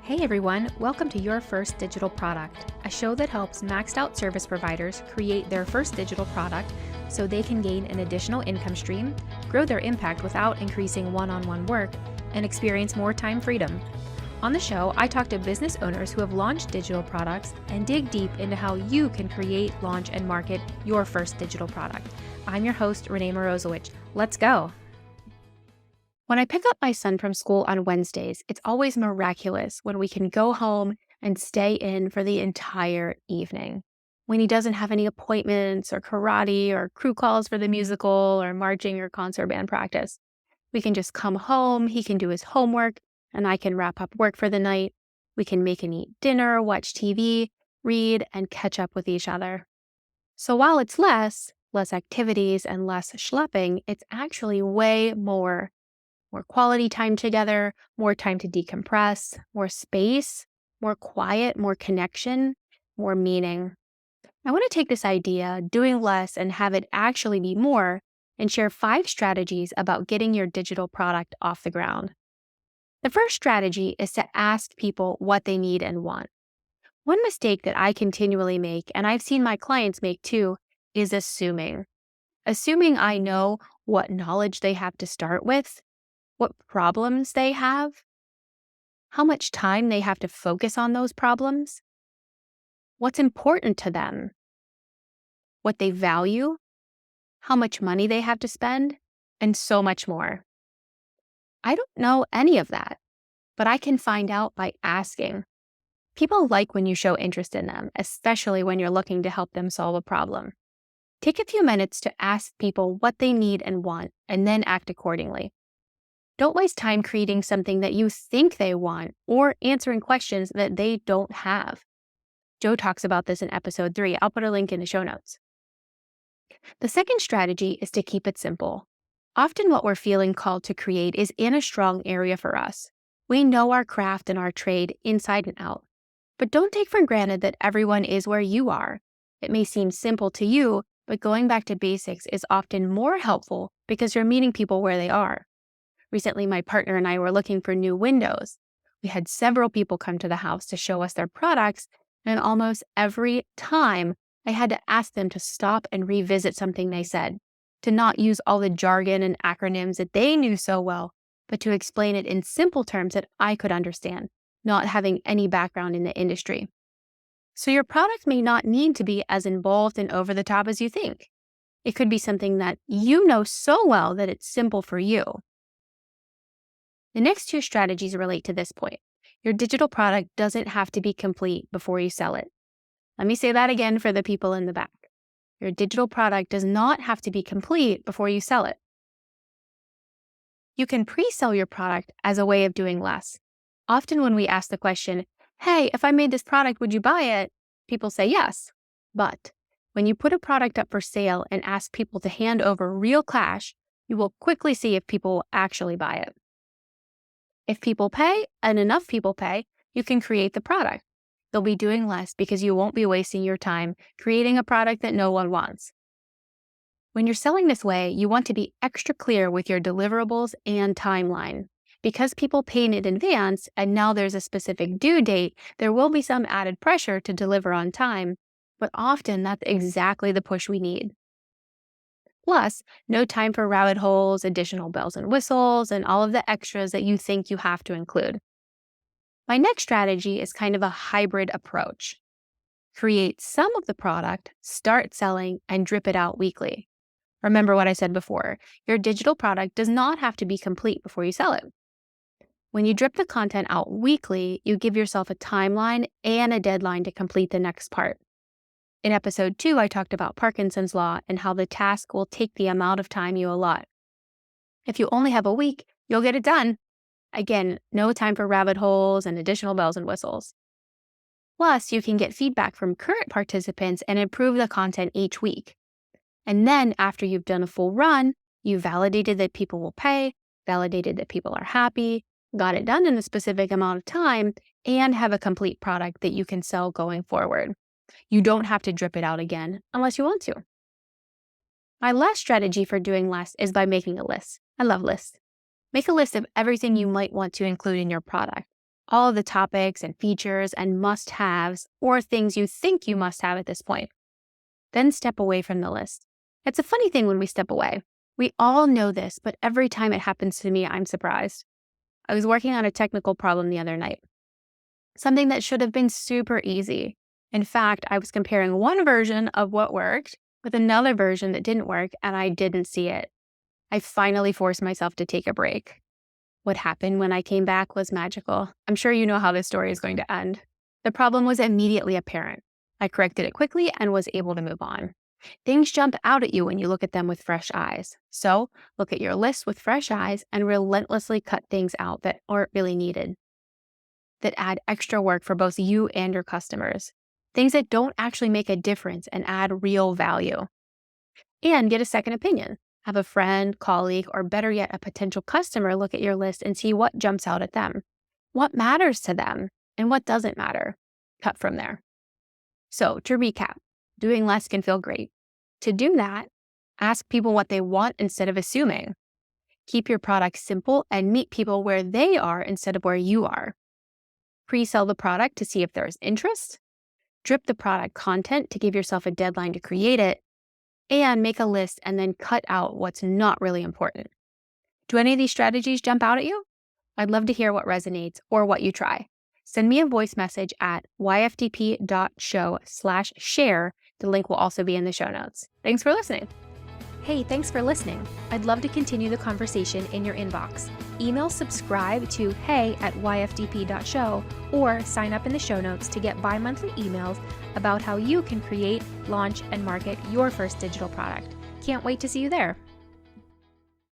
Hey everyone, welcome to Your First Digital Product, a show that helps maxed out service providers create their first digital product so they can gain an additional income stream, grow their impact without increasing one-on-one work, and experience more time freedom. On the show, I talk to business owners who have launched digital products and dig deep into how you can create, launch, and market your first digital product. I'm your host, Renee Morozowicz. Let's go. When I pick up my son from school on Wednesdays, it's always miraculous when we can go home and stay in for the entire evening. When he doesn't have any appointments or karate or crew calls for the musical or marching or concert band practice, we can just come home, he can do his homework, and I can wrap up work for the night. We can make and eat dinner, watch TV, read, and catch up with each other. So while it's less activities and less schlepping, it's actually way more quality time together, more time to decompress, more space, more quiet, more connection, more meaning. I want to take this idea, doing less and have it actually be more, and share 5 strategies about getting your digital product off the ground. The first strategy is to ask people what they need and want. One mistake that I continually make, and I've seen my clients make too, is assuming. Assuming I know what knowledge they have to start with, what problems they have, how much time they have to focus on those problems, what's important to them, what they value, how much money they have to spend, and so much more. I don't know any of that, but I can find out by asking. People like when you show interest in them, especially when you're looking to help them solve a problem. Take a few minutes to ask people what they need and want, and then act accordingly. Don't waste time creating something that you think they want or answering questions that they don't have. Joe talks about this in episode 3. I'll put a link in the show notes. The second strategy is to keep it simple. Often what we're feeling called to create is in a strong area for us. We know our craft and our trade inside and out. But don't take for granted that everyone is where you are. It may seem simple to you, but going back to basics is often more helpful because you're meeting people where they are. Recently, my partner and I were looking for new windows. We had several people come to the house to show us their products, and almost every time I had to ask them to stop and revisit something they said, to not use all the jargon and acronyms that they knew so well, but to explain it in simple terms that I could understand, not having any background in the industry. So your product may not need to be as involved and over the top as you think. It could be something that you know so well that it's simple for you. The next 2 strategies relate to this point. Your digital product doesn't have to be complete before you sell it. Let me say that again for the people in the back. Your digital product does not have to be complete before you sell it. You can pre-sell your product as a way of doing less. Often when we ask the question, hey, if I made this product, would you buy it? People say yes. But when you put a product up for sale and ask people to hand over real cash, you will quickly see if people will actually buy it. If people pay, and enough people pay, you can create the product. They'll be doing less because you won't be wasting your time creating a product that no one wants. When you're selling this way, you want to be extra clear with your deliverables and timeline. Because people pay in advance and now there's a specific due date, there will be some added pressure to deliver on time, but often that's exactly the push we need. Plus, no time for rabbit holes, additional bells and whistles, and all of the extras that you think you have to include. My next strategy is kind of a hybrid approach. Create some of the product, start selling, and drip it out weekly. Remember what I said before, your digital product does not have to be complete before you sell it. When you drip the content out weekly, you give yourself a timeline and a deadline to complete the next part. In episode 2, I talked about Parkinson's law and how the task will take the amount of time you allot. If you only have a week, you'll get it done. Again, no time for rabbit holes and additional bells and whistles. Plus, you can get feedback from current participants and improve the content each week. And then after you've done a full run, you validated that people will pay, validated that people are happy, got it done in a specific amount of time, and have a complete product that you can sell going forward. You don't have to drip it out again unless you want to. My last strategy for doing less is by making a list. I love lists. Make a list of everything you might want to include in your product. all of the topics and features and must-haves or things you think you must have at this point. Then step away from the list. It's a funny thing when we step away. We all know this, but every time it happens to me, I'm surprised. I was working on a technical problem the other night, something that should have been super easy. In fact, I was comparing one version of what worked with another version that didn't work, and I didn't see it. I finally forced myself to take a break. What happened when I came back was magical. I'm sure you know how this story is going to end. The problem was immediately apparent. I corrected it quickly and was able to move on. Things jump out at you when you look at them with fresh eyes. So look at your list with fresh eyes and relentlessly cut things out that aren't really needed, that add extra work for both you and your customers, things that don't actually make a difference and add real value. And get a second opinion. Have a friend, colleague, or better yet, a potential customer look at your list and see what jumps out at them, what matters to them, and what doesn't matter. Cut from there. So to recap, doing less can feel great. To do that, ask people what they want instead of assuming. Keep your product simple and meet people where they are instead of where you are. Pre-sell the product to see if there's interest. Drip the product content to give yourself a deadline to create it. And make a list and then cut out what's not really important. Do any of these strategies jump out at you? I'd love to hear what resonates or what you try. Send me a voice message at yfdp.show/share. The link will also be in the show notes. Thanks for listening. Hey, thanks for listening. I'd love to continue the conversation in your inbox. Email subscribe to hey@yfdp.show or sign up in the show notes to get bi-monthly emails about how you can create, launch, and market your first digital product. Can't wait to see you there.